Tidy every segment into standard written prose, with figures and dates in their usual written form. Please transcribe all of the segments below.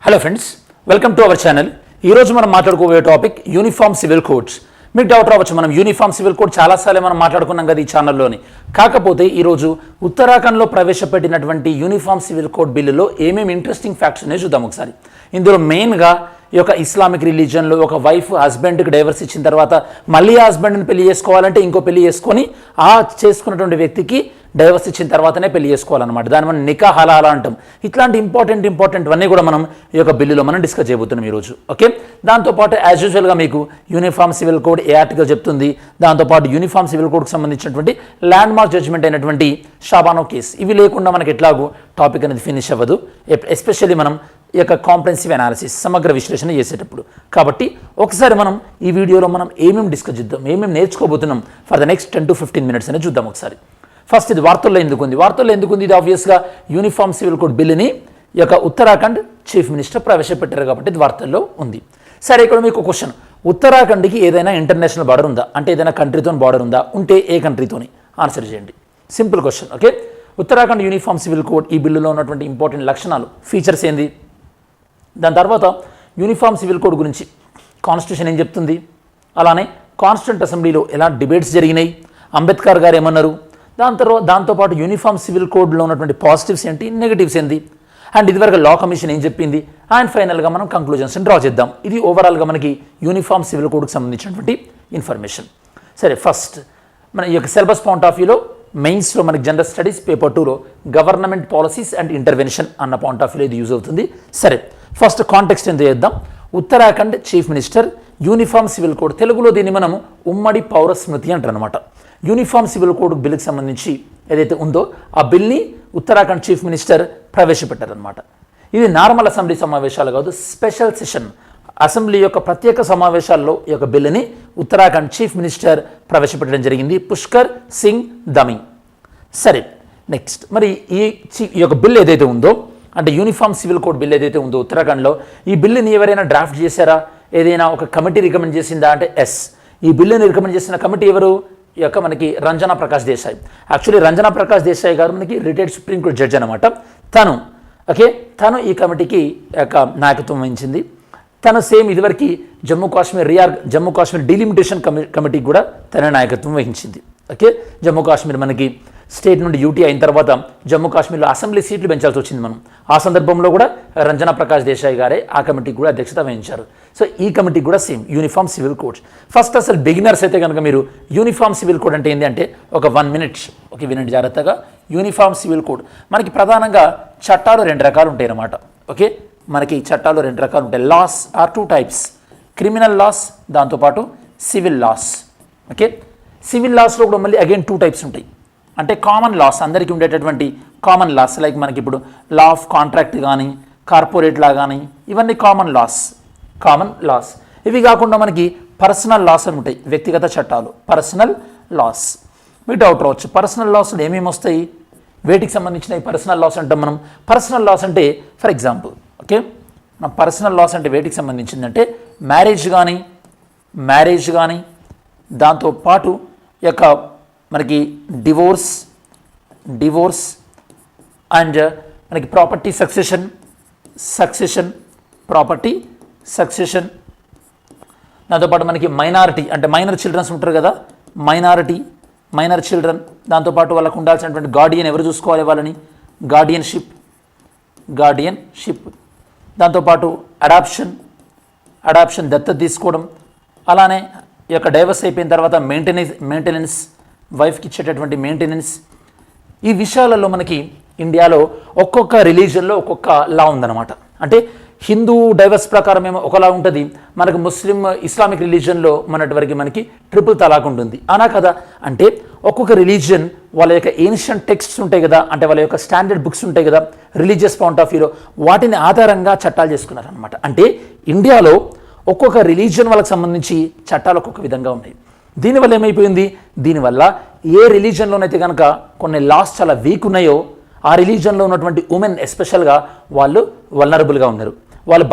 Hello friends, welcome to our channel. ఈరోజు మనం మాట్లాడుకోబోయే topic uniform civil codes. మీకు doubt రావచ్చు, మనం యూనిఫామ్ సివిల్ కోడ్ చాలాసార్లు మనం మాట్లాడుకున్నాం కదా ఈ ఛానల్లోని. కాకపోతే ఈరోజు ఉత్తరాఖండ్లో ప్రవేశపెట్టినటువంటి యూనిఫామ్ సివిల్ కోడ్ బిల్లులో ఏమేమి ఇంట్రెస్టింగ్ ఫ్యాక్ట్స్ ఉన్నాయో చూద్దాం ఒకసారి. ఇందులో మెయిన్గా ఈ యొక్క ఇస్లామిక్ రిలీజియన్లో ఒక వైఫ్ హస్బెండ్కి డైవర్స్ ఇచ్చిన తర్వాత మళ్ళీ ఆ హస్బెండ్ని పెళ్లి చేసుకోవాలంటే ఇంకో పెళ్లి చేసుకొని ఆ చేసుకున్నటువంటి వ్యక్తికి డైవర్స్ ఇచ్చిన తర్వాతనే పెళ్లి చేసుకోవాలన్నమాట. దాన్ని మనం నికా హలాలా అంటాం. ఇట్లాంటి ఇంపార్టెంట్ అన్నీ కూడా మనం ఈ యొక్క బిల్లులో మనం డిస్కస్ చేయబోతున్నాం ఈరోజు. ఓకే, దాంతోపాటు యాజ్ యూజువల్గా మీకు యూనిఫామ్ సివిల్ కోడ్ ఏ ఆర్టికల్ చెప్తుంది, దాంతోపాటు యూనిఫామ్ సివిల్ కోడ్కి సంబంధించినటువంటి ల్యాండ్ మార్క్ జడ్జ్మెంట్ అయినటువంటి షాబానో కేసు, ఇవి లేకుండా మనకి ఎట్లాగూ టాపిక్ అనేది ఫినిష్ అవ్వదు, ఎస్పెషల్లీ మనం ఈ యొక్క కాంప్రహెన్సివ్ అనాలిసిస్ సమగ్ర విశ్లేషణ చేసేటప్పుడు. కాబట్టి ఒకసారి మనం ఈ వీడియోలో మనం ఏమేమి డిస్కస్ చేద్దాం, ఏమేమి నేర్చుకోబోతున్నాం for the next 10 to 15 minutes అనేది చూద్దాం ఒకసారి. ఫస్ట్, ఇది వార్తల్లో ఎందుకుంది? ఇది ఆబ్వియస్గా యూనిఫామ్ సివిల్ కోడ్ బిల్లుని ఈ యొక్క ఉత్తరాఖండ్ చీఫ్ మినిస్టర్ ప్రవేశపెట్టారు కాబట్టి ఇది వార్తల్లో ఉంది. సరే, ఇక్కడ మీకు క్వశ్చన్, ఉత్తరాఖండ్కి ఏదైనా ఇంటర్నేషనల్ బార్డర్ ఉందా, అంటే ఏదైనా కంట్రీతో బార్డర్ ఉందా, ఉంటే ఏ కంట్రీతోని ఆన్సర్ చేయండి. Simple question. Okay, Uttarakhand uniform civil code ఈ బిల్లులో ఉన్నటువంటి ఇంపార్టెంట్ లక్షణాలు, ఫీచర్స్ ఏంది, దాని తర్వాత యూనిఫామ్ సివిల్ కోడ్ గురించి కాన్స్టిట్యూషన్ ఏం చెప్తుంది, అలానే కాన్స్టిట్యూంట్ అసెంబ్లీలో ఎలా డిబేట్స్ జరిగినాయి, అంబేద్కర్ గారు ఏమన్నారు, దాంతోపాటు యూనిఫామ్ సివిల్ కోడ్లో ఉన్నటువంటి పాజిటివ్స్ ఏంటి, నెగిటివ్స్ ఏంటి, అండ్ ఇదివరకు లా కమిషన్ ఏం చెప్పింది, అండ్ ఫైనల్గా మనం కంక్లూజన్స్ని డ్రా చేద్దాం. ఇది ఓవరాల్గా మనకి యూనిఫామ్ సివిల్ కోడ్కి సంబంధించినటువంటి ఇన్ఫర్మేషన్. సరే, ఫస్ట్ మన ఈ యొక్క సిలబస్ పాయింట్ ఆఫ్ వ్యూలో మెయిన్స్లో మనకి జనరల్ స్టడీస్ పేపర్ 2లో గవర్నమెంట్ పాలసీస్ అండ్ ఇంటర్వెన్షన్ అన్న పాయింట్ ఆఫ్ వ్యూలో ఇది యూజ్ అవుతుంది. సరే, ఫస్ట్ కాంటెక్స్ట్ ఎంత చేద్దాం. Uttarakhand chief minister uniform civil code, తెలుగులో దీన్ని మనం ఉమ్మడి పౌర స్మృతి అంటారనమాట. యూనిఫామ్ సివిల్ కోడ్ బిల్లుకి సంబంధించి ఏదైతే ఉందో ఆ బిల్ని ఉత్తరాఖండ్ చీఫ్ మినిస్టర్ ప్రవేశపెట్టారనమాట. ఇది నార్మల్ అసెంబ్లీ సమావేశాలు కాదు, స్పెషల్ సెషన్ అసెంబ్లీ యొక్క ప్రత్యేక సమావేశాల్లో ఈ యొక్క బిల్లుని ఉత్తరాఖండ్ చీఫ్ మినిస్టర్ ప్రవేశపెట్టడం జరిగింది, పుష్కర్ సింగ్ ధమి. సరే, నెక్స్ట్ మరి ఈ యొక్క బిల్ ఏదైతే ఉందో, అంటే యూనిఫామ్ సివిల్ కోడ్ బిల్ ఏదైతే ఉందో ఉత్తరాఖండ్లో, ఈ బిల్లుని ఎవరైనా డ్రాఫ్ట్ చేశారా, ఏదైనా ఒక కమిటీ రికమెండ్ చేసిందా అంటే ఎస్. ఈ బిల్లుని రికమెండ్ చేసిన కమిటీ ఎవరు, ఈ యొక్క మనకి రంజనా ప్రకాష్ దేశాయ్. యాక్చువల్లీ రంజనా ప్రకాష్ దేశాయ్ గారు మనకి రిటైర్డ్ సుప్రీంకోర్టు జడ్జి అనమాట. తను ఈ కమిటీకి యొక్క నాయకత్వం వహించింది. తను సేమ్ ఇదివరకు జమ్మూ కాశ్మీర్ డీలిమిటేషన్ కమిటీకి కూడా తన నాయకత్వం వహించింది. ఓకే, జమ్మూ కాశ్మీర్ మనకి స్టేట్ నుండి యూటీ అయిన తర్వాత జమ్మూ కాశ్మీర్లో అసెంబ్లీ సీట్లు పెంచాల్సి వచ్చింది మనం. ఆ సందర్భంలో కూడా రంజనా ప్రకాష్ దేశాయ్ గారే ఆ కమిటీకి కూడా అధ్యక్షత వహించారు. సో ఈ కమిటీకి కూడా same uniform civil codes. First అసలు బిగినర్స్ అయితే కనుక మీరు యూనిఫామ్ సివిల్ కోడ్ అంటే ఏంటి అంటే ఒక 1 minute, ఓకే వినండి జాగ్రత్తగా. యూనిఫామ్ సివిల్ కోడ్ మనకి ప్రధానంగా చట్టాలు 2 రకాలు ఉంటాయి అన్నమాట. ఓకే, మనకి చట్టాలు 2 రకాలు ఉంటాయి. Laws are 2 types, criminal laws, దాంతోపాటు సివిల్ లాస్. ఓకే, సివిల్ లాస్లో కూడా మళ్ళీ అగైన్ 2 types ఉంటాయి. అంటే కామన్ లాస్, అందరికీ ఉండేటటువంటి కామన్ లాస్, లైక్ మనకి ఇప్పుడు లా ఆఫ్ కాంట్రాక్ట్ కానీ కార్పొరేట్ లా కానీ ఇవన్నీ కామన్ లాస్. ఇవి కాకుండా మనకి పర్సనల్ లాస్ అని ఉంటాయి, వ్యక్తిగత చట్టాలు, పర్సనల్ లాస్. మీకు డౌట్ రావచ్చు, పర్సనల్ లాస్లో ఏమేమి వస్తాయి, వేటికి సంబంధించిన పర్సనల్ లాస్ అంటాం మనం. పర్సనల్ లాస్ అంటే ఫర్ ఎగ్జాంపుల్, ఓకే, మన పర్సనల్ లాస్ అంటే వేటికి సంబంధించిందంటే మ్యారేజ్ కానీ దాంతోపాటు యొక్క మనకి డివోర్స్ అండ్ మనకి ప్రాపర్టీ సక్సెషన్ ప్రాపర్టీ సక్సెషన్, దాంతోపాటు మనకి మైనారిటీ అంటే మైనర్ చిల్డ్రన్స్ ఉంటారు కదా, మైనర్ చిల్డ్రన్, దాంతోపాటు వాళ్ళకు ఉండాల్సినటువంటి గార్డియన్, ఎవరు చూసుకోవాలి వాళ్ళని, గార్డియన్షిప్, దాంతోపాటు అడాప్షన్ దత్తత తీసుకోవడం, అలానే ఈ యొక్క డైవర్స్ అయిపోయిన తర్వాత మెయింటెనెన్స్, వైఫ్కి ఇచ్చేటటువంటి మెయింటెనెన్స్. ఈ విషయాలలో మనకి ఇండియాలో ఒక్కొక్క రిలీజియన్లో ఒక్కొక్క లా ఉందన్నమాట. అంటే హిందూ డైవర్స్ ప్రకారం ఏమో ఒకలా ఉంటుంది, మనకు ఇస్లామిక్ రిలీజియన్లో మనకి ట్రిపుల్ తలాక్ ఉంటుంది. అనా కదా, అంటే ఒక్కొక్క రిలీజియన్ వాళ్ళ యొక్క ఏన్షియంట్ టెక్స్ట్స్ ఉంటాయి కదా, అంటే వాళ్ళ యొక్క స్టాండర్డ్ బుక్స్ ఉంటాయి కదా రిలీజియస్ పాయింట్ ఆఫ్ వ్యూలో, వాటిని ఆధారంగా చట్టాలు చేసుకున్నారనమాట. అంటే ఇండియాలో ఒక్కొక్క రిలీజియన్ వాళ్ళకి సంబంధించి చట్టాలు ఒక్కొక్క విధంగా ఉన్నాయి. దీనివల్ల ఏమైపోయింది, దీనివల్ల ఏ రిలీజియన్లోనైతే కనుక కొన్ని లాస్ చాలా వీక్ ఉన్నాయో ఆ రిలీజియన్లో ఉన్నటువంటి ఉమెన్ ఎస్పెషల్గా వాళ్ళు వల్నరబుల్గా ఉన్నారు, వాళ్ళు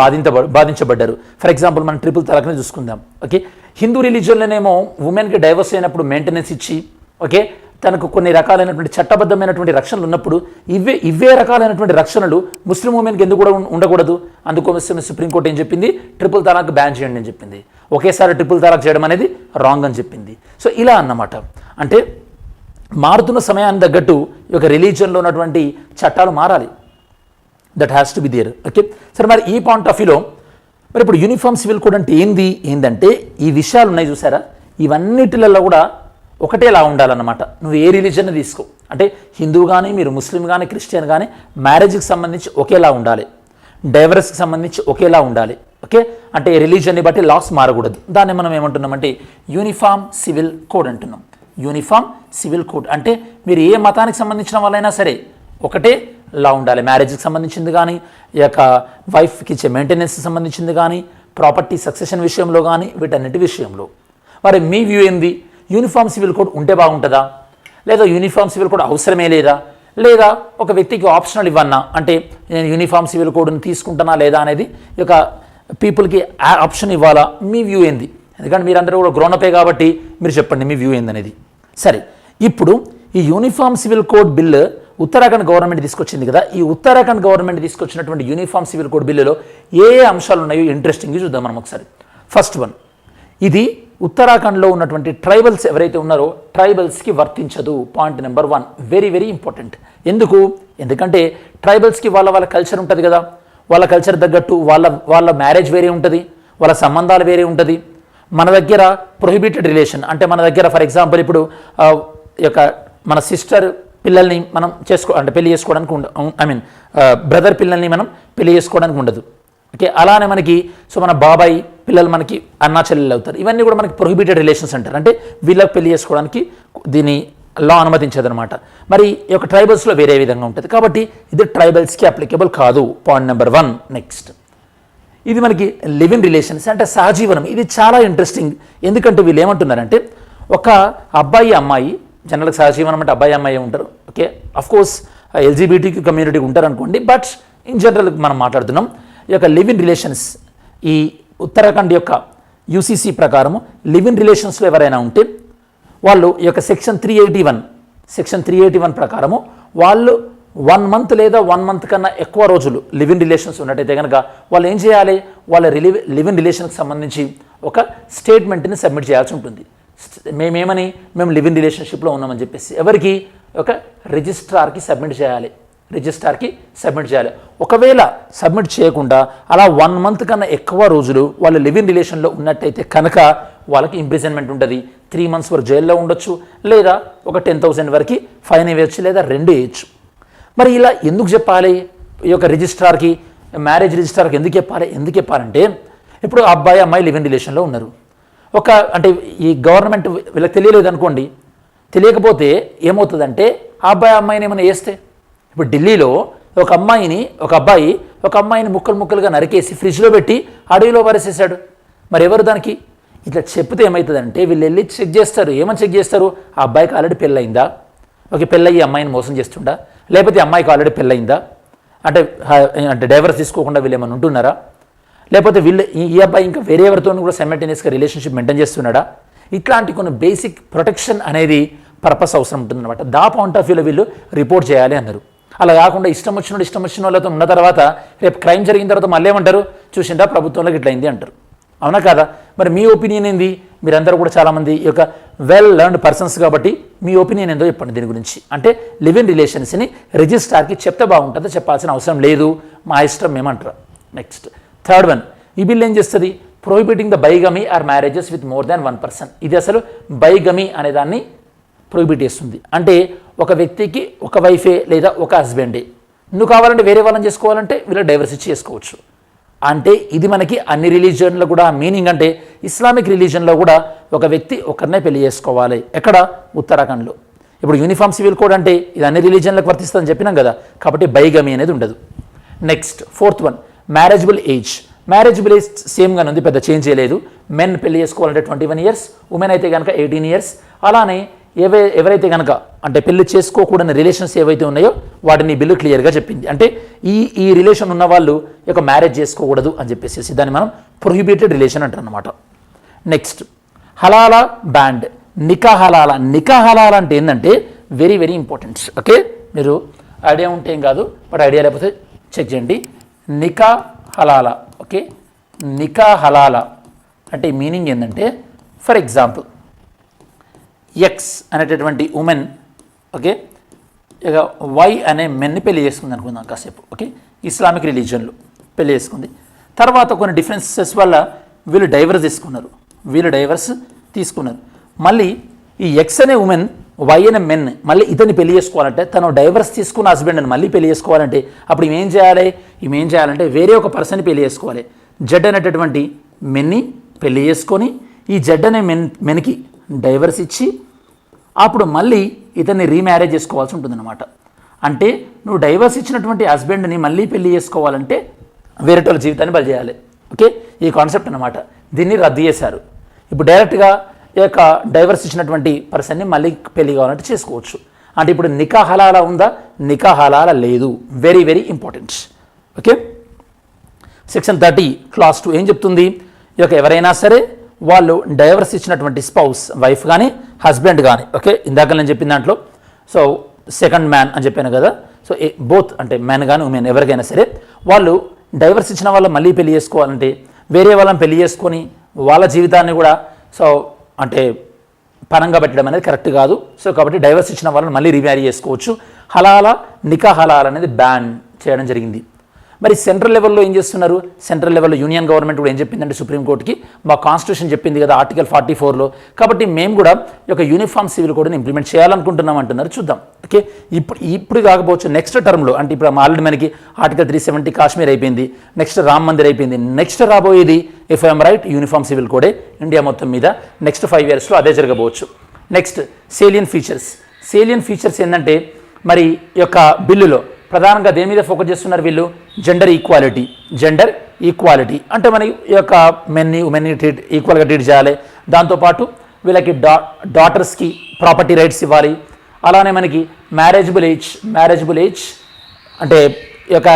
బాధించబడ్డారు. ఫర్ ఎగ్జాంపుల్ మనం ట్రిపుల్ తలాక్ని చూసుకుందాం. ఓకే, హిందూ రిలీజియన్లోనేమో ఉమెన్కి డైవర్స్ అయినప్పుడు మెయింటెనెన్స్ ఇచ్చి, ఓకే, తనకు కొన్ని రకాలైనటువంటి చట్టబద్ధమైనటువంటి రక్షణలు ఉన్నప్పుడు ఇవే రకాలైనటువంటి రక్షణలు ముస్లిం ఉమెన్కి ఎందుకు కూడా ఉండకూడదు? అందుకోసం సుప్రీంకోర్టు ఏం చెప్పింది? ట్రిపుల్ తలాక్ బ్యాన్ చేయండి అని చెప్పింది. ఒకేసారి ట్రిపుల్ తలాక్ చేయడం అనేది రాంగ్ అని చెప్పింది. సో ఇలా అన్నమాట. అంటే మారుతున్న సమయాన్ని తగ్గట్టు ఈ యొక్క రిలీజియన్లో ఉన్నటువంటి చట్టాలు మారాలి. That has to be there. Okay, సరే. మరి ఈ పాయింట్ ఆఫ్ వ్యూలో మరి ఇప్పుడు యూనిఫామ్ సివిల్ కోడ్ అంటే ఏందంటే ఈ విషయాలు ఉన్నాయి చూసారా, ఇవన్నిటిలలో కూడా ఒకటేలా ఉండాలన్నమాట. నువ్వు ఏ రిలీజన్ తీసుకో, అంటే హిందూ కానీ మీరు ముస్లిం కానీ క్రిస్టియన్ కానీ మ్యారేజ్కి సంబంధించి ఒకేలా ఉండాలి, డైవర్స్కి సంబంధించి ఒకేలా ఉండాలి. ఓకే, అంటే రిలీజన్ని బట్టి లాస్ మారకూడదు. దాన్ని మనం ఏమంటున్నామంటే యూనిఫామ్ సివిల్ కోడ్ అంటున్నాం. యూనిఫామ్ సివిల్ కోడ్ అంటే మీరు ఏ మతానికి సంబంధించిన వాళ్ళైనా సరే ఒకటే లా ఉండాలి. మ్యారేజ్కి సంబంధించింది కానీ, ఈ యొక్క వైఫ్కి ఇచ్చే మెయింటెనెన్స్కి సంబంధించింది కానీ, ప్రాపర్టీ సక్సెషన్ విషయంలో కానీ, వీటన్నిటి విషయంలో. మరి మీ వ్యూ ఏంది? యూనిఫామ్ సివిల్ కోడ్ ఉంటే బాగుంటుందా, లేదా యూనిఫామ్ సివిల్ కోడ్ అవసరమే లేదా, లేదా ఒక వ్యక్తికి ఆప్షనల్ ఇవ్వన్నా, అంటే నేను యూనిఫామ్ సివిల్ కోడ్ని తీసుకుంటానా లేదా అనేది ఈ యొక్క పీపుల్కి ఆప్షన్ ఇవ్వాలా? మీ వ్యూ ఏంది? ఎందుకంటే మీరందరూ కూడా గ్రోనపే కాబట్టి మీరు చెప్పండి మీ వ్యూ ఏందనేది. సరే, ఇప్పుడు ఈ uniform civil code bill Uttarakhand government తీసుకొచ్చింది కదా. ఈ ఉత్తరాఖండ్ గవర్నమెంట్ తీసుకొచ్చినటువంటి యూనిఫామ్ సివిల్ కోడ్ బిల్లులో ఏ అంశాలు ఉన్నాయో ఇంట్రెస్టింగ్గా చూద్దాం మనం ఒకసారి. ఫస్ట్ వన్, ఇది ఉత్తరాఖండ్లో ఉన్నటువంటి ట్రైబల్స్ ఎవరైతే ఉన్నారో ట్రైబల్స్కి వర్తించదు. Point number 1 very very important. ఎందుకంటే ట్రైబల్స్కి వాళ్ళ కల్చర్ ఉంటుంది కదా, వాళ్ళ కల్చర్ తగ్గట్టు వాళ్ళ మ్యారేజ్ వేరే ఉంటుంది, వాళ్ళ సంబంధాలు వేరే ఉంటుంది. మన దగ్గర ప్రొహిబిటెడ్ రిలేషన్ అంటే మన దగ్గర ఫర్ ఎగ్జాంపుల్ ఇప్పుడు యొక్క మన సిస్టర్ పిల్లల్ని మనం అంటే పెళ్లి చేసుకోవడానికి బ్రదర్ పిల్లల్ని మనం పెళ్లి చేసుకోవడానికి ఉండదు. ఓకే, అలానే మనకి మన బాబాయ్ పిల్లలు మనకి అన్నా చెల్లెలు అవుతారు. ఇవన్నీ కూడా మనకి ప్రొహిబిటెడ్ రిలేషన్స్ అంటారు. అంటే వీళ్ళకి పెళ్లి చేసుకోవడానికి దీని లా అనుమతించదనమాట. మరి ఈ యొక్క ట్రైబల్స్లో వేరే విధంగా ఉంటుంది కాబట్టి ఇది ట్రైబల్స్కి అప్లికేబుల్ కాదు. Point number 1. నెక్స్ట్, ఇది మనకి లివ్ ఇన్ రిలేషన్స్ అంటే సహజీవనం. ఇది చాలా ఇంట్రెస్టింగ్. ఎందుకంటే వీళ్ళు ఏమంటున్నారంటే ఒక అబ్బాయి అమ్మాయి, జనరల్గా సహజీవనం అంటే అబ్బాయి అమ్మాయి ఉంటారు. ఓకే, అఫ్కోర్స్ ఎల్జీబీటీక్యూ కమ్యూనిటీ ఉంటారు అనుకోండి, బట్ ఇన్ జనరల్ మనం మాట్లాడుతున్నాం. ఈ యొక్క లివ్ ఇన్ రిలేషన్స్ ఈ ఉత్తరాఖండ్ యొక్క యూసీసీ ప్రకారము లివ్ ఇన్ రిలేషన్స్లో ఎవరైనా ఉంటే వాళ్ళు ఈ యొక్క సెక్షన్ 381 ప్రకారము వాళ్ళు 1 మంత్ లేదా 1 మంత్ కన్నా ఎక్కువ రోజులు లివ్ ఇన్ రిలేషన్స్ ఉన్నట్టయితే కనుక వాళ్ళు ఏం చేయాలి? వాళ్ళ లివ్ ఇన్ రిలేషన్కి సంబంధించి ఒక స్టేట్మెంట్ని సబ్మిట్ చేయాల్సి ఉంటుంది. మేము లివ్ ఇన్ రిలేషన్షిప్లో ఉన్నామని చెప్పేసి ఎవరికి? ఒక రిజిస్ట్రార్కి సబ్మిట్ చేయాలి. ఒకవేళ సబ్మిట్ చేయకుండా అలా 1 మంత్ కన్నా ఎక్కువ రోజులు వాళ్ళు లివ్ ఇన్ రిలేషన్లో ఉన్నట్టయితే కనుక వాళ్ళకి ఇంప్రిజన్మెంట్ ఉంటుంది. 3 మంత్స్ వరకు జైల్లో ఉండొచ్చు, లేదా ఒక 10,000 వరకు ఫైన్ వేయచ్చు, లేదా 2 వేయచ్చు. మరి ఇలా ఎందుకు చెప్పాలి? ఈ యొక్క రిజిస్ట్రార్కి, మ్యారేజ్ రిజిస్ట్రార్కి ఎందుకు చెప్పాలంటే ఇప్పుడు అబ్బాయి అమ్మాయి లివ్ ఇన్ రిలేషన్లో ఉన్నారు. అంటే ఈ గవర్నమెంట్ వీళ్ళకి తెలియలేదు అనుకోండి, తెలియకపోతే ఏమవుతుందంటే ఆ అబ్బాయి అమ్మాయిని ఏమైనా వేస్తే, ఇప్పుడు ఢిల్లీలో ఒక అమ్మాయిని ముక్కలుగా నరికేసి ఫ్రిడ్జ్లో పెట్టి అడవిలో పారేసేసాడు. మరి ఎవరు దానికి? ఇట్లా చెప్తే ఏమవుతుందంటే వీళ్ళు వెళ్ళి చెక్ చేస్తారు. ఏమని చెక్ చేస్తారు? ఆ అబ్బాయికి ఆల్రెడీ పెళ్ళయిందా, పెళ్ళయ్యి అమ్మాయిని మోసం చేస్తుండా, లేకపోతే అమ్మాయికి ఆల్రెడీ పెళ్ళయిందా, అంటే డైవర్స్ తీసుకోకుండా వీళ్ళు ఏమైనా ఉంటున్నారా, లేకపోతే ఈ అబ్బాయి ఇంకా వేరే ఎవరితో కూడా సైమల్టేనియస్గా రిలేషన్షిప్ మెయింటైన్ చేస్తున్నాడా? ఇట్లాంటి కొన్ని బేసిక్ ప్రొటెక్షన్ అనేది పర్పస్ అవసరం ఉంటుందన్నమాట. దా పాయింట్ ఆఫ్ వ్యూలో వీళ్ళు రిపోర్ట్ చేయాలి అన్నారు. అలా కాకుండా ఇష్టం వచ్చిన వాళ్ళతో ఉన్న తర్వాత రేపు క్రైమ్ జరిగిన తర్వాత మళ్ళీ ఏమంటారు? చూసిందా ప్రభుత్వంలోకి ఇట్లా అయింది అంటారు. అవునా కాదా? మరి మీ ఒపీనియన్ ఏంది? మీరందరూ కూడా చాలామంది ఈ యొక్క వెల్ లెర్న్డ్ పర్సన్స్ కాబట్టి మీ ఒపీనియన్ ఏందో చెప్పండి దీని గురించి. అంటే లివ్ ఇన్ రిలేషన్స్ని రిజిస్ట్రార్కి చెప్తే బాగుంటుందో చెప్పాల్సిన అవసరం లేదు, మా ఇష్టం ఏమంటారు. నెక్స్ట్, థర్డ్ వన్, ఈ బిల్ ఏం చేస్తుంది? Prohibiting the bigamy or marriages with more than 1 person. ఇది అసలు బైగమీ అనే దాన్ని ప్రొహిబిట్ చేస్తుంది. అంటే ఒక వ్యక్తికి ఒక వైఫే లేదా ఒక హస్బెండే, నువ్వు కావాలంటే వేరే వాళ్ళని చేసుకోవాలంటే వీళ్ళు డైవర్స్ ఇచ్చి చేసుకోవచ్చు. అంటే ఇది మనకి అన్ని రిలీజియన్లో కూడా మీనింగ్. అంటే ఇస్లామిక్ రిలీజియన్లో కూడా ఒక వ్యక్తి ఒకరినే పెళ్లి చేసుకోవాలి. ఎక్కడ? ఉత్తరాఖండ్లో. ఇప్పుడు యూనిఫామ్ సివిల్ కోడ్ అంటే ఇది అన్ని రిలీజియన్లకు వర్తిస్తుందని చెప్పినాం కదా, కాబట్టి బైగమీ అనేది ఉండదు. Next, fourth one, marriageable age. Marriageable age సేమ్గానే ఉంది, పెద్ద చేంజ్ చేయలేదు. మెన్ పెళ్లి చేసుకోవాలంటే 21 years, ఉమెన్ అయితే కనుక 18 years. అలానే ఎవరైతే కనుక అంటే పెళ్లి చేసుకోకూడని రిలేషన్స్ ఏవైతే ఉన్నాయో వాటిని బిల్లు క్లియర్గా చెప్పింది. అంటే ఈ రిలేషన్ ఉన్న వాళ్ళు యొక్క మ్యారేజ్ చేసుకోకూడదు అని చెప్పేసి దాన్ని మనం ప్రొహిబిటెడ్ రిలేషన్ అంటారు అన్నమాట. Next, హలాలా band. నికా హలాలా అంటే ఏంటంటే వెరీ వెరీ ఇంపార్టెంట్. ఓకే, మీరు ఐడియా ఉంటే ఏం కాదు, బట్ ఐడియా లేకపోతే చెక్ చేయండి. నికా హలాలా. ఓకే, నికా హలాలా అంటే మీనింగ్ ఏంటంటే, ఫర్ ఎగ్జాంపుల్ ఎక్స్ అనేటటువంటి ఉమెన్, ఓకే, ఇక వై అనే మెన్ని పెళ్లి చేసుకుంది అనుకుందాం కాసేపు. ఓకే, ఇస్లామిక్ రిలీజియన్లో పెళ్లి చేసుకుంది. తర్వాత కొన్ని డిఫరెన్సెస్ వల్ల వీళ్ళు డైవర్స్ తీసుకున్నారు. మళ్ళీ ఈ ఎక్స్ అనే ఉమెన్ వై అనే మెన్ మళ్ళీ ఇతన్ని పెళ్లి చేసుకోవాలంటే, తను డైవర్స్ తీసుకున్న హస్బెండ్ని మళ్ళీ పెళ్లి చేసుకోవాలంటే అప్పుడు ఏం చేయాలంటే వేరే ఒక పర్సన్ని పెళ్లి చేసుకోవాలి. జడ్ అనేటటువంటి మెన్ని పెళ్లి చేసుకొని ఈ జడ్ అనే మెన్కి డైవర్స్ ఇచ్చి అప్పుడు మళ్ళీ ఇతన్ని రీమ్యారేజ్ చేసుకోవాల్సి ఉంటుందన్నమాట. అంటే నువ్వు డైవర్స్ ఇచ్చినటువంటి హస్బెండ్ని మళ్ళీ పెళ్లి చేసుకోవాలంటే వేరేటోళ్ళ జీవితాన్ని బలి చేయాలి. ఓకే, ఈ కాన్సెప్ట్ అన్నమాట. దీన్ని రద్దు చేశారు. ఇప్పుడు డైరెక్ట్గా ఈ యొక్క డైవర్స్ ఇచ్చినటువంటి పర్సన్ని మళ్ళీ పెళ్లి కావాలంటే చేసుకోవచ్చు. అంటే ఇప్పుడు నికా హలాలా ఉందా? నికా హలాలా లేదు. Very very important. Okay, section 30 class 2 ఏం చెప్తుంది? ఈ యొక్క ఎవరైనా సరే వాళ్ళు డైవర్స్ ఇచ్చినటువంటి స్పౌస్, వైఫ్ కానీ హస్బెండ్ కానీ, ఓకే, ఇందాక నేను చెప్పిన దాంట్లో సో సెకండ్ మ్యాన్ అని చెప్పాను కదా, సో బోత్ అంటే మెన్ కానీ ఉమెన్ ఎవరికైనా సరే వాళ్ళు డైవర్స్ ఇచ్చిన వాళ్ళు మళ్ళీ పెళ్లి చేసుకోవాలంటే వేరే వాళ్ళని పెళ్లి చేసుకొని వాళ్ళ జీవితాన్ని కూడా సో అంటే పనంగా పెట్టడం అనేది కరెక్ట్ కాదు. సో కాబట్టి డైవర్స్ ఇచ్చిన వాళ్ళని మళ్ళీ రీమ్యారీ చేసుకోవచ్చు. హలాలా నికా హలాల్ అనేది బ్యాన్ చేయడం జరిగింది. మరి సెంట్రల్ లెవెల్లో ఏం చేస్తున్నారు? సెంట్రల్ లెవెల్లో యూనియన్ గవర్నమెంట్ కూడా ఏం చెప్పిందంటే సుప్రీంకోర్టుకి మా కాన్స్టిట్యూషన్ చెప్పింది కదా ఆర్టికల్ 44లో, కాబట్టి మేము కూడా ఈ యొక్క యూనిఫామ్ సివిల్ కోడ్ని ఇంప్లిమెంట్ చేయాలనుకుంటున్నాం అంటున్నారు. చూద్దాం. ఓకే, ఇప్పుడు కాకపోవచ్చు నెక్స్ట్ టర్మ్లో, అంటే ఇప్పుడు ఆల్రెడీ మనకి ఆర్టికల్ 370 కాశ్మీర్ అయిపోయింది, నెక్స్ట్ రామ్ మందిర్ అయిపోయింది, నెక్స్ట్ రాబోయేది if I'm right uniform civil కోడే ఇండియా మొత్తం మీద నెక్స్ట్ 5 ఇయర్స్లో అదే జరగబోవచ్చు. నెక్స్ట్ సేలియన్ ఫీచర్స్ ఏంటంటే మరి ఈ యొక్క బిల్లులో ప్రధానంగా దేని మీద ఫోకస్ చేస్తున్నారు వీళ్ళు? జెండర్ ఈక్వాలిటీ అంటే మన ఈ యొక్క మెన్ని ఉమెన్ని ఈక్వల్గా ట్రీట్ చేయాలి. దాంతోపాటు వీళ్ళకి డాటర్స్కి ప్రాపర్టీ రైట్స్ ఇవ్వాలి. అలానే మనకి మ్యారేజబుల్ ఏజ్ అంటే ఈ యొక్క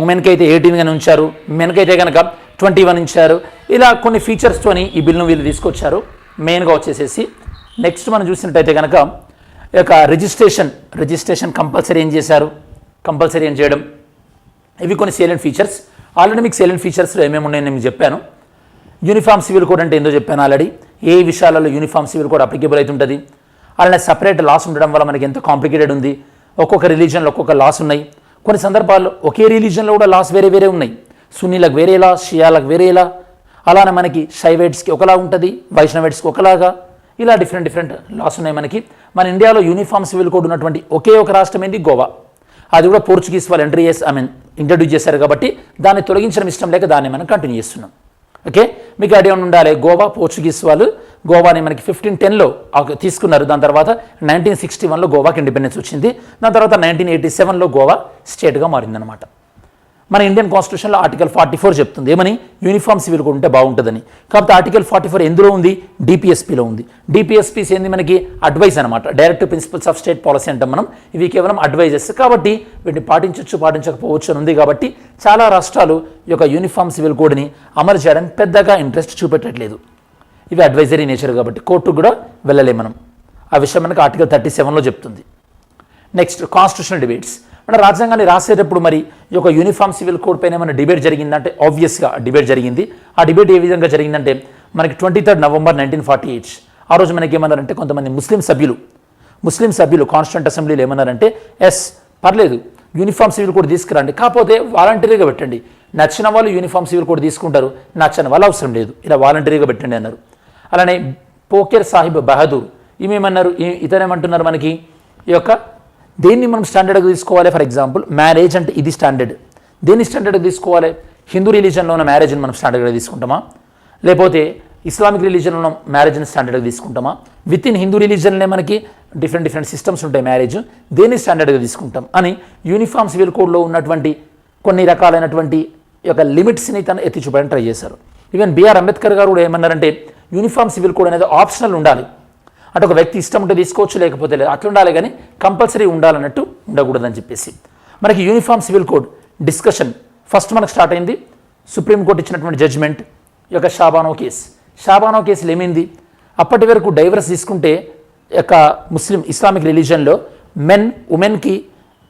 ఉమెన్కి అయితే 18 ఉంచారు, మెన్కి అయితే కనుక 21 ఇచ్చారు. ఇలా కొన్ని ఫీచర్స్తోని ఈ బిల్లును వీళ్ళు తీసుకొచ్చారు. మెయిన్గా వచ్చేసేసి నెక్స్ట్ మనం చూసినట్టయితే కనుక ఈ యొక్క రిజిస్ట్రేషన్ కంపల్సరీ ఏం చేయడం, ఇవి కొన్ని సేలెంట్ ఫీచర్స్. ఆల్రెడీ మీకు సేలెంట్ ఫీచర్స్లో ఏమేమి ఉన్నాయని నేను మీకు చెప్పాను. యూనిఫామ్ సివిల్ కోడ్ అంటే ఏందో చెప్పాను ఆల్రెడీ. ఏ విషయాలలో యూనిఫామ్ సివిల్ కోడ్ అప్లికేబుల్ అవుతుంటుంది, అలానే సపరేట్ లాస్ ఉండడం వల్ల మనకి ఎంత కాంప్లికేటెడ్ ఉంది. ఒక్కొక్క రిలీజన్లో ఒక్కొక్క లాస్ ఉన్నాయి. కొన్ని సందర్భాల్లో ఒకే రిలీజన్లో కూడా లాస్ వేరే వేరే ఉన్నాయి. సున్నీలకు వేరే లా, షియాలకు వేరే లా, అలానే మనకి షైవైట్స్కి ఒకలా ఉంటుంది, వైష్ణవైట్స్కి ఒకలాగా, ఇలా డిఫరెంట్ లాస్ ఉన్నాయి మనకి. మన ఇండియాలో యూనిఫామ్ సివిల్ కోడ్ ఉన్నటువంటి ఒకే ఒక రాష్ట్రం ఏంటి? గోవా. అది కూడా పోర్చుగీస్ వాళ్ళు ఇంట్రడ్యూస్ చేశారు కాబట్టి దాన్ని తొలగించడం ఇష్టం లేక దాన్ని మనం కంటిన్యూ చేస్తున్నాం. ఓకే, మీకు ఐడియా ఉండాలి. పోర్చుగీస్ వాళ్ళు గోవాని మనకి 1510లో తీసుకున్నారు. దాని తర్వాత 1961లో గోవాకి ఇండిపెండెన్స్ వచ్చింది. దాని తర్వాత 1987లో గోవా స్టేట్గా మారిందనమాట. మన ఇండియన్ కాన్స్టిట్యూషన్లో ఆర్టికల్ 44 చెప్తుంది ఏమని? యూనిఫామ్ సివిల్ కోడ్ ఉంటే బాగుంటుందని. కాబట్టి ఆర్టికల్ 44 ఎందులో ఉంది? డిపిఎస్పీలో ఉంది. డిపిఎస్పీస్ ఏంది? మనకి అడ్వైస్ అనమాట, directive principles of state policy అంటాం మనం. ఇవి కేవలం అడ్వైజెస్ కాబట్టి వీటిని పాటించకపోవచ్చు అని ఉంది. కాబట్టి చాలా రాష్ట్రాలు ఈ యొక్క యూనిఫామ్ సివిల్ కోడ్ని అమలు చేయడానికి పెద్దగా ఇంట్రెస్ట్ చూపెట్టట్లేదు. ఇవి అడ్వైజరీ నేచర్ కాబట్టి కోర్టుకు కూడా వెళ్ళలేం మనం. ఆ విషయం మనకి ఆర్టికల్ 37లో చెప్తుంది. Next constitutional debates. మన రాజ్యాంగాన్ని రాసేటప్పుడు మరి ఈ యొక్క యూనిఫామ్ సివిల్ కోడ్ పైన ఏమైనా డిబేట్ జరిగిందంటే ఆబ్వియస్గా డిబేట్ జరిగింది. ఆ డిబేట్ ఏ విధంగా జరిగిందంటే మనకి 23 నవంబర్ 1948 ఆ రోజు మనకి ఏమన్నారంటే కొంతమంది ముస్లిం సభ్యులు కాన్స్టిట్యూంట్ అసెంబ్లీలో ఏమన్నారంటే పర్లేదు యూనిఫామ్ సివిల్ కోడ్ తీసుకురండి, కాకపోతే వాలంటరీగా పెట్టండి. నచ్చిన వాళ్ళు యూనిఫామ్ సివిల్ కోడ్ తీసుకుంటారు, నచ్చని వాళ్ళు అవసరం లేదు, ఇలా వాలంటరీగా పెట్టండి అన్నారు. అలానే పోకేర్ సాహిబ్ బహదూర్ ఈమెమన్నారు, ఇతనేమంటున్నారు మనకి ఈ యొక్క దేన్ని మనం స్టాండర్డ్గా తీసుకోవాలి? ఫర్ ఎగ్జాంపుల్ మ్యారేజ్ అంటే ఇది స్టాండర్డ్, దేన్ని స్టాండర్డ్గా తీసుకోవాలి? హిందూ రిలీజన్లో ఉన్న మ్యారేజ్ని మనం స్టాండర్డ్గా తీసుకుంటామా, లేకపోతే ఇస్లామిక్ రిలీజన్లో ఉన్న మ్యారేజ్ని స్టాండర్డ్గా తీసుకుంటామా? విత్ ఇన్ హిందూ రిలీజన్లే మనకి డిఫరెంట్ సిస్టమ్స్ ఉంటాయి మ్యారేజ్, దేన్ని స్టాండర్డ్గా తీసుకుంటాం అని యూనిఫామ్ సివిల్ కోడ్లో ఉన్నటువంటి కొన్ని రకాలైనటువంటి యొక్క లిమిట్స్ని తను ఎత్తి చూపడానికి ట్రై చేశారు. ఈవెన్ బిఆర్ అంబేద్కర్ గారు కూడా ఏమన్నారంటే యూనిఫామ్ సివిల్ కోడ్ అనేది ఆప్షనల్ ఉండాలి. అంటే ఒక వ్యక్తి ఇష్టం ఉంటే తీసుకోవచ్చు, లేకపోతే లేదు, అట్లా ఉండాలి, కానీ కంపల్సరీ ఉండాలన్నట్టు ఉండకూడదని చెప్పేసి మనకి uniform civil code discussion first మనకు స్టార్ట్ అయింది. సుప్రీంకోర్టు ఇచ్చినటువంటి జడ్జ్మెంట్ ఈ యొక్క షాబానో కేసులు ఏమైంది? అప్పటి వరకు డైవర్స్ తీసుకుంటే యొక్క ఇస్లామిక్ రిలీజన్లో ఉమెన్కి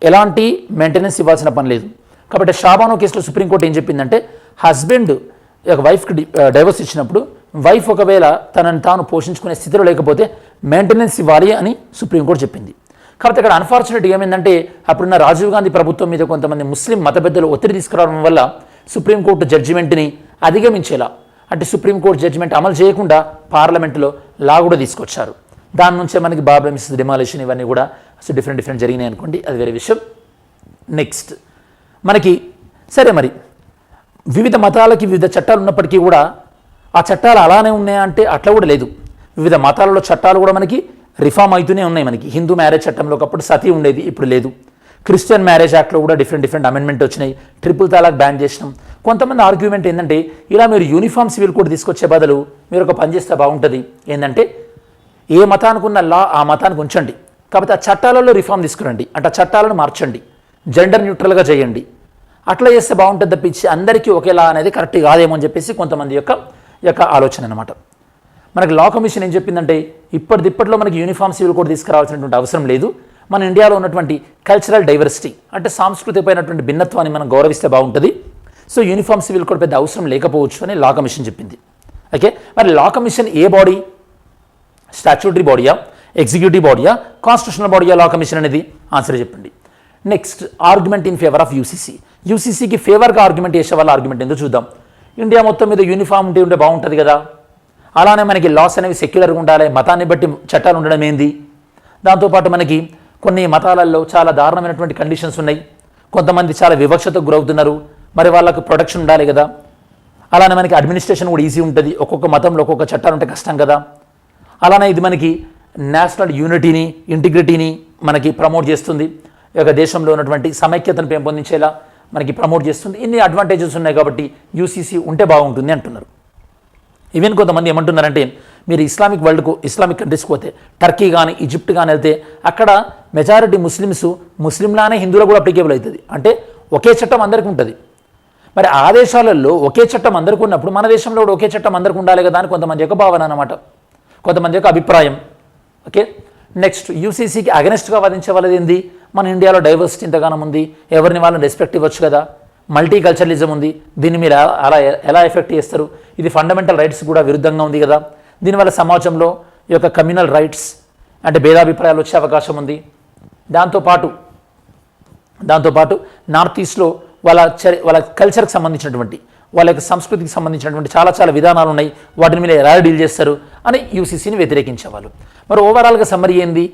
ఎలాంటి మెయింటెనెన్స్ ఇవ్వాల్సిన పని లేదు. కాబట్టి షాబానో కేసులో సుప్రీంకోర్టు ఏం చెప్పిందంటే హస్బెండ్ వైఫ్కి డైవర్స్ ఇచ్చినప్పుడు వైఫ్ ఒకవేళ తనని తాను పోషించుకునే స్థితిలో లేకపోతే మెయింటెనెన్స్ ఇవ్వాలి అని సుప్రీంకోర్టు చెప్పింది. కాబట్టి అక్కడ అన్ఫార్చునేట్ ఏమైందంటే అప్పుడున్న రాజీవ్ గాంధీ ప్రభుత్వం మీద కొంతమంది ముస్లిం మత పెద్దలు ఒత్తిడి తీసుకురావడం వల్ల సుప్రీంకోర్టు జడ్జిమెంట్ని అధిగమించేలా, అంటే సుప్రీంకోర్టు జడ్జిమెంట్ అమలు చేయకుండా పార్లమెంటులో లా కూడా తీసుకొచ్చారు. దాని నుంచే మనకి బాబ్రీ మసీద్ డిమాలిషన్ ఇవన్నీ కూడా అసలు డిఫరెంట్ జరిగినాయి అనుకోండి, అది వేరే విషయం. నెక్స్ట్ మనకి సరే మరి వివిధ మతాలకి వివిధ చట్టాలు ఉన్నప్పటికీ కూడా ఆ చట్టాలు అలానే ఉన్నాయా అంటే అట్లా కూడా లేదు. వివిధ మతాలలో చట్టాలు కూడా మనకి రిఫార్మ్ అవుతూనే ఉన్నాయి. మనకి హిందూ మ్యారేజ్ చట్టంలో ఒకప్పుడు సతీ ఉండేది, ఇప్పుడు లేదు. క్రిస్టియన్ మ్యారేజ్ యాక్ట్లో కూడా డిఫరెంట్ అమెండ్మెంట్ వచ్చినాయి. ట్రిపుల్ తలాక్ బ్యాన్ చేసినాం. కొంతమంది ఆర్గ్యుమెంట్ ఏంటంటే ఇలా మీరు యూనిఫామ్ సివిల్ కోడ్ తీసుకొచ్చే బదులు మీరు ఒక పని చేస్తే బాగుంటుంది. ఏంటంటే ఏ మతానికి ఉన్న లా ఆ మతానికి ఉంచండి, కాబట్టి ఆ చట్టాలలో రిఫార్మ్ తీసుకురండి, అంటే ఆ చట్టాలను మార్చండి, జెండర్ న్యూట్రల్గా చేయండి. అట్లా చేస్తే బాగుంటుంది తప్పించి అందరికీ ఒకేలా అనేది కరెక్ట్ కాదేమో అని చెప్పేసి కొంతమంది యొక్క ఆలోచన అనమాట. మనకి లా కమిషన్ ఏం చెప్పిందంటే ఇప్పటిలో మనకి యూనిఫామ్ సివిల్ కోడ్ తీసుకురావాల్సినటువంటి అవసరం లేదు. మన ఇండియాలో ఉన్నటువంటి కల్చరల్ డైవర్సిటీ అంటే సాంస్కృతికమైనటువంటి భిన్నత్వాన్ని మనం గౌరవిస్తే బాగుంటుంది. సో యూనిఫామ్ సివిల్ కోడ్ పెద్ద అవసరం లేకపోవచ్చు అని లా కమిషన్ చెప్పింది. ఓకే, మరి లా కమిషన్ ఏ బాడీ? స్టాట్యూటరీ బాడీయా, ఎగ్జిక్యూటివ్ బాడీయా, కాన్స్టిట్యూషనల్ బాడీయా లా కమిషన్ అనేది? ఆన్సర్ చెప్పండి. Next argument in favour of UCC. యూసీసీకి ఫేవర్గా ఆర్గ్యుమెంట్ చేసే వాళ్ళ ఆర్గ్యుమెంట్ ఎందుకు చూద్దాం. ఇండియా మొత్తం మీద యూనిఫామ్ ఉంటే బాగుంటుంది కదా, అలానే మనకి లాస్ అనేవి సెక్యులర్గా ఉండాలి, మతాన్ని బట్టి చట్టాలు ఉండడం ఏంది. దాంతోపాటు మనకి కొన్ని మతాలలో చాలా దారుణమైనటువంటి కండిషన్స్ ఉన్నాయి, కొంతమంది చాలా వివక్షతకు గురవుతున్నారు, మరి వాళ్ళకు ప్రొటెక్షన్ ఉండాలి కదా. అలానే మనకి అడ్మినిస్ట్రేషన్ కూడా ఈజీ ఉంటుంది, ఒక్కొక్క మతంలో ఒక్కొక్క చట్టాలు ఉంటే కష్టం కదా. అలానే ఇది మనకి నేషనల్ యూనిటీని ఇంటిగ్రిటీని మనకి ప్రమోట్ చేస్తుంది, ఈ యొక్క దేశంలో ఉన్నటువంటి సమైక్యతను పెంపొందించేలా మనకి ప్రమోట్ చేస్తుంది. ఇన్ని అడ్వాంటేజెస్ ఉన్నాయి కాబట్టి యూసీసీ ఉంటే బాగుంటుంది అంటున్నారు. ఈవెన్ కొంతమంది ఏమంటున్నారంటే మీరు ఇస్లామిక్ కంట్రీస్కి పోతే టర్కీ కానీ ఈజిప్ట్ కానీ వెళ్తే అక్కడ మెజారిటీ ముస్లింలానే హిందువులు కూడా అప్లికేబుల్ అవుతుంది, అంటే ఒకే చట్టం అందరికీ ఉంటుంది. మరి ఆ దేశాలలో ఒకే చట్టం అందరికీ ఉన్నప్పుడు మన దేశంలో కూడా ఒకే చట్టం అందరికీ ఉండాలి కదా అని కొంతమంది యొక్క భావన అన్నమాట, కొంతమంది యొక్క అభిప్రాయం. ఓకే, నెక్స్ట్ యూసీసీకి అగెనిస్ట్గా వాదించే వాళ్ళది ఏంది? మన ఇండియాలో డైవర్సిటీ ఇంతగానం ఉంది, ఎవరిని వాళ్ళని రెస్పెక్ట్ ఇవ్వచ్చు కదా, మల్టీ కల్చరలిజం ఉంది, దీన్ని మీరు అలా ఎలా ఎఫెక్ట్ చేస్తారు? ఇది ఫండమెంటల్ రైట్స్ కూడా విరుద్ధంగా ఉంది కదా. దీనివల్ల సమాజంలో ఈ యొక్క కమ్యూనల్ రైట్స్ అంటే భేదాభిప్రాయాలు వచ్చే అవకాశం ఉంది. దాంతోపాటు నార్త్ ఈస్ట్లో వాళ్ళ కల్చర్కి సంబంధించినటువంటి వాళ్ళ యొక్క సంస్కృతికి సంబంధించినటువంటి చాలా విధానాలు ఉన్నాయి, వాటిని మీరు ఎలా డీల్ చేస్తారు అని యూసీసీని వ్యతిరేకించేవాళ్ళు. మరి ఓవరాల్గా సమ్మరీ ఏంది?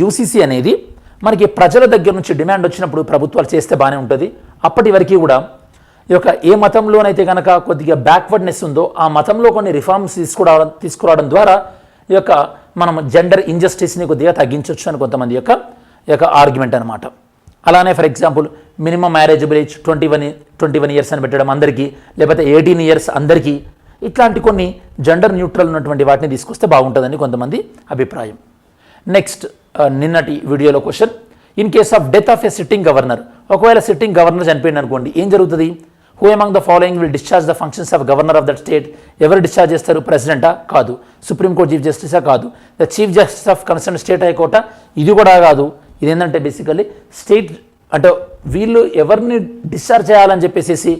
యూసీసీ అనేది మనకి ప్రజల దగ్గర నుంచి డిమాండ్ వచ్చినప్పుడు ప్రభుత్వాలు చేస్తే బాగానే ఉంటుంది. అప్పటి వరకు కూడా ఈ యొక్క ఏ మతంలోనైతే కనుక కొద్దిగా బ్యాక్వర్డ్నెస్ ఉందో ఆ మతంలో కొన్ని రిఫార్మ్స్ తీసుకురావడం ద్వారా ఈ యొక్క మనం జెండర్ ఇంజస్టిస్ని కొద్దిగా తగ్గించవచ్చు అని కొంతమంది యొక్క ఆర్గ్యుమెంట్ అనమాట. అలానే for example minimum marriageable age 21 years అని పెట్టడం అందరికీ, లేకపోతే 18 ఇయర్స్ అందరికీ, ఇట్లాంటి కొన్ని జెండర్ న్యూట్రల్ ఉన్నటువంటి వాటిని తీసుకొస్తే బాగుంటుందని కొంతమంది అభిప్రాయం. నెక్స్ట్ నిన్నటి వీడియోలో question, in case of death of a sitting governor, ఒకవేళ సిట్టింగ్ గవర్నర్ చనిపోయింది అనుకోండి, ఏం జరుగుతుంది? Who among the following will discharge the functions of governor of that state? ఎవరు డిశ్చార్జ్ చేస్తారు? ప్రెసిడెంటా? కాదు. సుప్రీంకోర్టు చీఫ్ జస్టిసా? కాదు. The chief justice of concern state హైకోర్టా? ఇది కూడా కాదు. ఇదేంటంటే బేసికల్లీ స్టేట్ అంటే వీళ్ళు ఎవరిని డిశ్చార్జ్ చేయాలని చెప్పేసి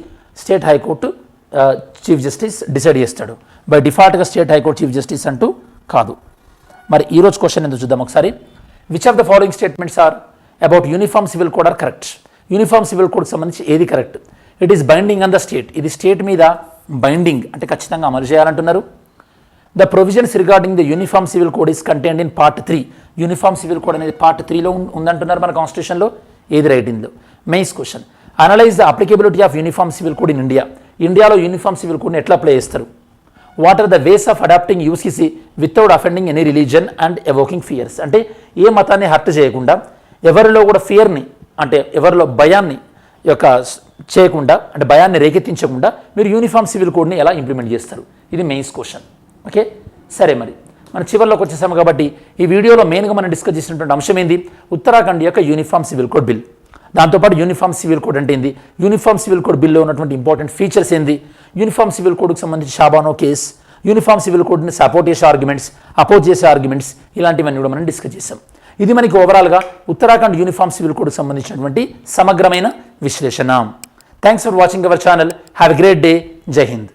state high court chief justice decide చేస్తాడు. బై డిఫాల్ట్గా స్టేట్ హైకోర్టు చీఫ్ జస్టిస్ అంటూ కాదు. మరి ఈరోజు క్వశ్చన్ ఎందుకు చూద్దాం ఒకసారి. Which of the following statements are about uniform civil code are correct? Uniform civil కోడ్కి సంబంధించి ఏది correct? It is binding on the state, ఇది స్టేట్ మీద బైండింగ్ అంటే ఖచ్చితంగా అమలు చేయాలంటున్నారు. The provisions regarding the uniform civil code is contained in part 3. Uniform civil code అనేది పార్ట్ 3లో ఉందంటున్నారు మన కాన్స్టిట్యూషన్లో. ఏది రైట్ ఇందో? Mains question, analyse the applicability of uniform civil code in India. ఇండియాలో యూనిఫామ్ సివిల్ కోడ్ని ఎట్లా అప్లై చేస్తారు? What are the ways of adopting UCC without offending any religion and evoking fears? అంటే ఏ మతాన్ని హర్ట్ చేయకుండా, ఎవరిలో కూడా ఫియర్ని అంటే ఎవరిలో భయాన్ని చేయకుండా, అంటే భయాన్ని రేకెత్తించకుండా మీరు యూనిఫామ్ సివిల్ కోడ్ని ఎలా ఇంప్లిమెంట్ చేస్తారు? ఇది మెయిన్స్ క్వశ్చన్. ఓకే, సరే మరి మన చివరిలోకి వచ్చేసాము కాబట్టి ఈ వీడియోలో మెయిన్గా మనం డిస్కస్ చేసినటువంటి అంశం ఏంది? ఉత్తరాఖండ్ యొక్క యూనిఫామ్ సివిల్ కోడ్ బిల్. దాంతోపాటు యూనిఫామ్ సివిల్ కోడ్ అంటే ఏంది, యూనిఫామ్ సివిల్ కోడ్ బిల్లో ఉన్నటువంటి ఇంపార్టెంట్ ఫీచర్స్ ఏంది, యూనిఫామ్ సివిల్ కోడ్కి సంబంధించి షాబానో కేస్, యూనిఫామ్ సివిల్ కోడ్ని సపోర్ట్ చేసే ఆర్గ్యుమెంట్స్, అపోజ్ చేసే ఆర్గ్యుమెంట్స్, ఇలాంటివన్నీ కూడా మనం డిస్కస్ చేసాం. ఇది మనకి ఓవరాల్గా ఉత్తరాఖండ్ యూనిఫామ్ సివిల్ కోడ్కి సంబంధించినటువంటి సమగ్రమైన విశ్లేషణ. Thanks for watching our channel. Have a great day. జై హింద్.